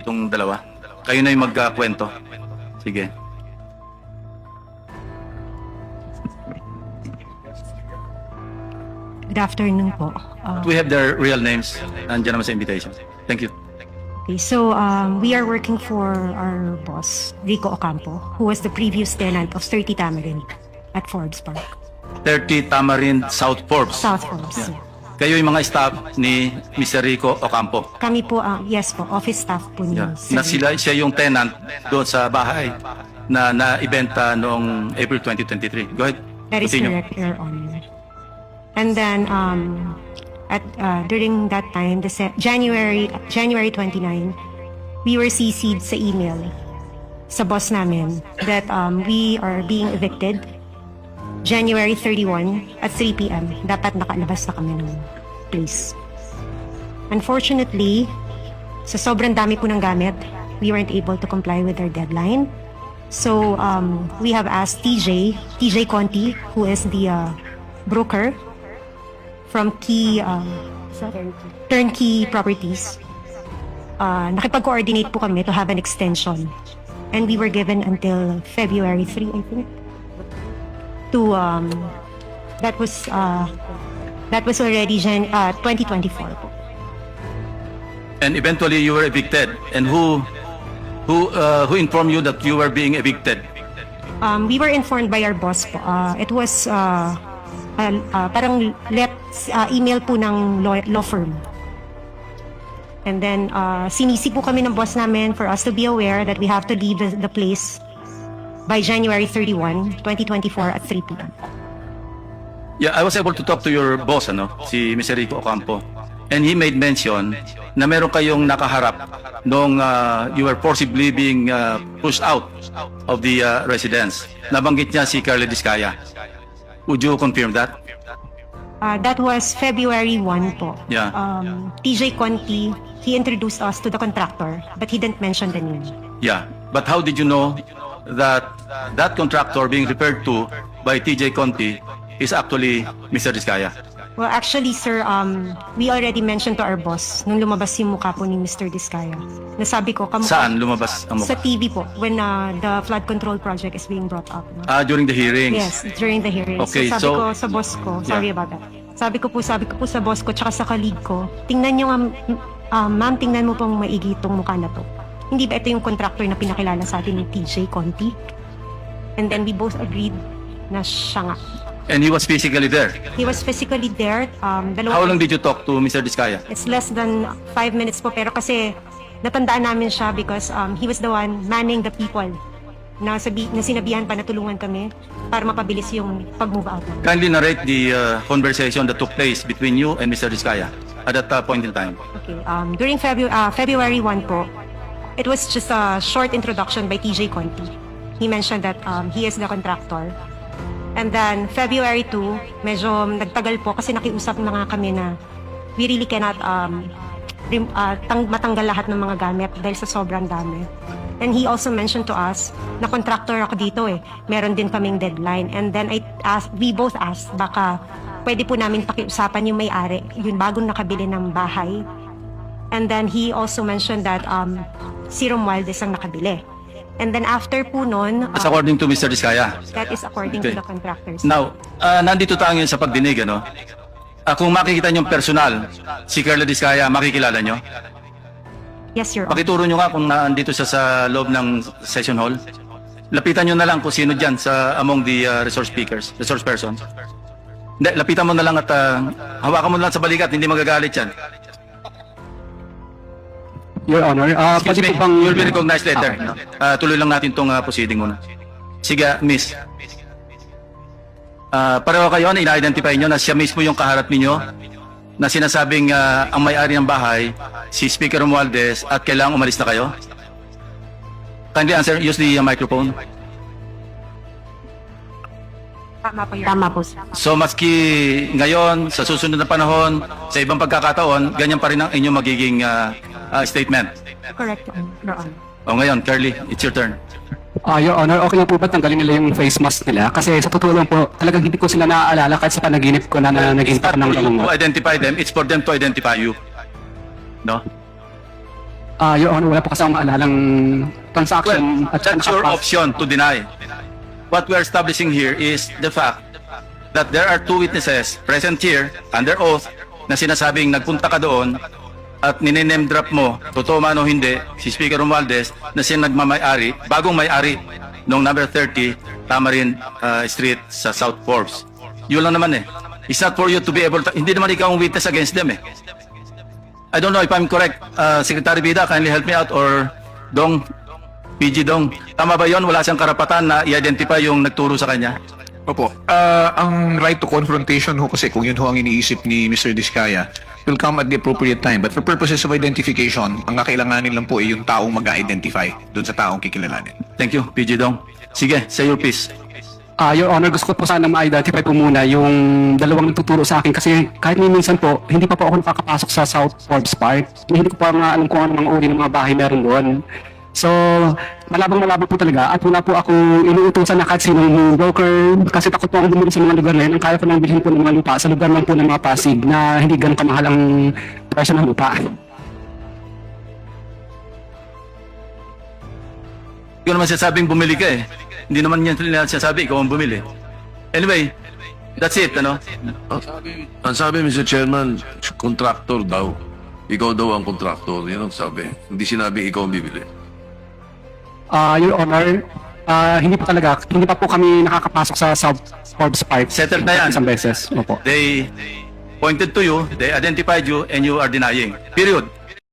itong dalawa. Kayo na yung magkwento. Sige. Good afternoon po. We have their real names. Nandiyan naman sa invitation. Thank you. Okay, so we are working for our boss, Rico Ocampo, who was the previous tenant of 30 Tamarind at Forbes Park. 30 Tamarind South Forbes. South Forbes. Yeah. Yeah. Kayo yung mga staff ni Mr. Rico Ocampo. Kami po, yes po, office staff po ni Yeah. Sir. Na siya yung tenant doon sa bahay na naibenta noong April 2023. Go ahead. That is Continue. correct, Your Honor. And then, during that time, January 29, we were CC'd sa email sa boss namin that we are being evicted January 31 at 3 p.m. Dapat nakalabas na kami ng place. Unfortunately, sa sobrang dami po ng gamit, we weren't able to comply with our deadline. So, we have asked TJ Conti, who is the broker from Turnkey Properties. Nakipag-coordinate po kami to have an extension. And we were given until February 3, I think. To, that was already 2024 po. And eventually you were evicted. And who informed you that you were being evicted? We were informed by our boss po. It was parang email po ng law firm. And then sinisi po kami ng boss namin for us to be aware that we have to leave the place by January 31, 2024 at 3 p.m. Yeah, I was able to talk to your boss, si Mr. Rico Ocampo. And he made mention na meron kayong nakaharap nung you were forcibly being pushed out of the residence. Nabanggit niya si Carly Discaya. Would you confirm that? That was February 1 po. Yeah. TJ Conti, he introduced us to the contractor, but he didn't mention the name. Yeah. But how did you know that that contractor being referred to by TJ Conti is actually Mr. Discaya? Well, actually, sir, we already mentioned to our boss nung lumabas yung mukha po ni Mr. Discaya. Nasabi ko, kamukha Saan lumabas ang sa mukha? TV po, when the flood control project is being brought up. No? During the hearings? Yes, during the hearings. Okay, sabi ko sa boss ko, sorry about that. Sabi ko po sa boss ko, tsaka sa colleague ko, tingnan nyo nga, ma'am, tingnan mo pong maigi itong mukha na to. Hindi ba ito yung contractor na pinakilala sa atin ni TJ Conti? And then we both agreed na siya nga. And he was physically there? He was physically there. How long did you talk to Mr. Discaya? It's less than 5 minutes po, pero kasi natandaan namin siya because he was the one manning the people na sinabihan pa na tulungan kami para mapabilis yung pag-move out. Kindly narrate the conversation that took place between you and Mr. Discaya at that point in time. Okay. During February 1 po, it was just a short introduction by TJ Conti. He mentioned that he is the contractor. And then February 2, medyo nagtagal po kasi nakiusap na nga kami na we really cannot matanggal lahat ng mga gamit dahil sa sobrang dami. And he also mentioned to us na contractor ako dito meron din kaming deadline. And then we both asked baka pwede po namin pakiusapan yung may-ari, yung bagong nakabili ng bahay. And then he also mentioned that si Romualdez ang nakabili. And then after po nun, That's according to Mr. Discaya. that is according Okay. to the contractors. Now, nandito tayo ngayon sa pagdinig, kung makikita nyo personal, si Carla Discaya, makikilala nyo? Yes, Your Honor. Pakituro nyo nga kung naandito siya sa loob ng session hall. Lapitan nyo na lang kung sino dyan among the resource persons. Hindi, lapitan mo na lang at hawakan mo na lang sa balikat, hindi magagalit yan. Your Honor, Excuse pwede me, po bang... you'll be recognized later. Tuloy lang natin itong proceeding muna. Sige, miss. Pareho kayo na ina-identify nyo na siya mismo yung kaharap ninyo na sinasabing ang may-ari ng bahay, si Speaker Romualdez, at kailangang umalis na kayo? Kindly answer, use the microphone. Tama po, Your Honor. Tama po, sir. So maski ngayon, sa susunod na panahon, sa ibang pagkakataon, ganyan pa rin ang inyong magiging statement. Correct, Your Honor. O ngayon, Carly, it's your turn. Your Honor, okay lang po ba tanggalin nila yung face mask nila? Kasi sa totoo lang po, talagang hindi ko sila naaalala kahit sa panaginip ko na naging It's not ng for you to galungat. identify them, it's for them to identify you. No? Your Honor, wala po kasi akong maalalang transaction. Well, that's your option to deny. What we are establishing here is the fact that there are two witnesses present here under oath na sinasabing nagpunta ka doon at ninename drop mo, totoo man o hindi, si Speaker Romualdez na siya nagmamayari, bagong may-ari nung number 30 Tamarin Street sa South Forbes. Yun lang naman eh. It's not for you to be able to, hindi naman ikaw ang witness against them eh. I don't know if I'm correct. Secretary Bida, kindly help me out, or Dong, PG Dong. Tama ba yon? Wala siyang karapatan na i-identify yung nagturo sa kanya? Opo. Ang right to confrontation ho kasi kung yun ho ang iniisip ni Mr. Diskaya will come at the appropriate time. But for purposes of identification, ang kakailanganin lang po ay yung taong mag-identify dun sa taong kikilalanin. Thank you, PG Dong. Sige, say your piece. Your Honor, gusto ko po sana ma-identify po muna yung dalawang nagtuturo sa akin kasi kahit minsan po, hindi pa po ako nakakapasok sa South Forbes Park. Hindi ko pa nga alam kung anong mga uri ng mga bahay meron doon. So, malabang-malabang po talaga at wala po ako inuutusan na kahit sinong broker kasi takot po akong bumili sa mga lugar na yun. Ang kaya ko nang bilhin po ng mga lupa sa lugar lang po ng mga Pasig na hindi ganun kamahal ang presyo ng lupa. Hindi ko naman sinasabing bumili ka eh. Hindi naman yan sinasabi, ikaw ang bumili. Anyway, that's it, ano? Ang sabi, Mr. Chairman, contractor daw. Ikaw daw ang contractor. Yan ang sabi. Hindi sinabi ikaw ang bibili. Your Honor, hindi pa po kami nakakapasok sa South Forbes Park. Settled na yan. Isang beses. Opo. They pointed to you, they identified you, and you are denying. Period.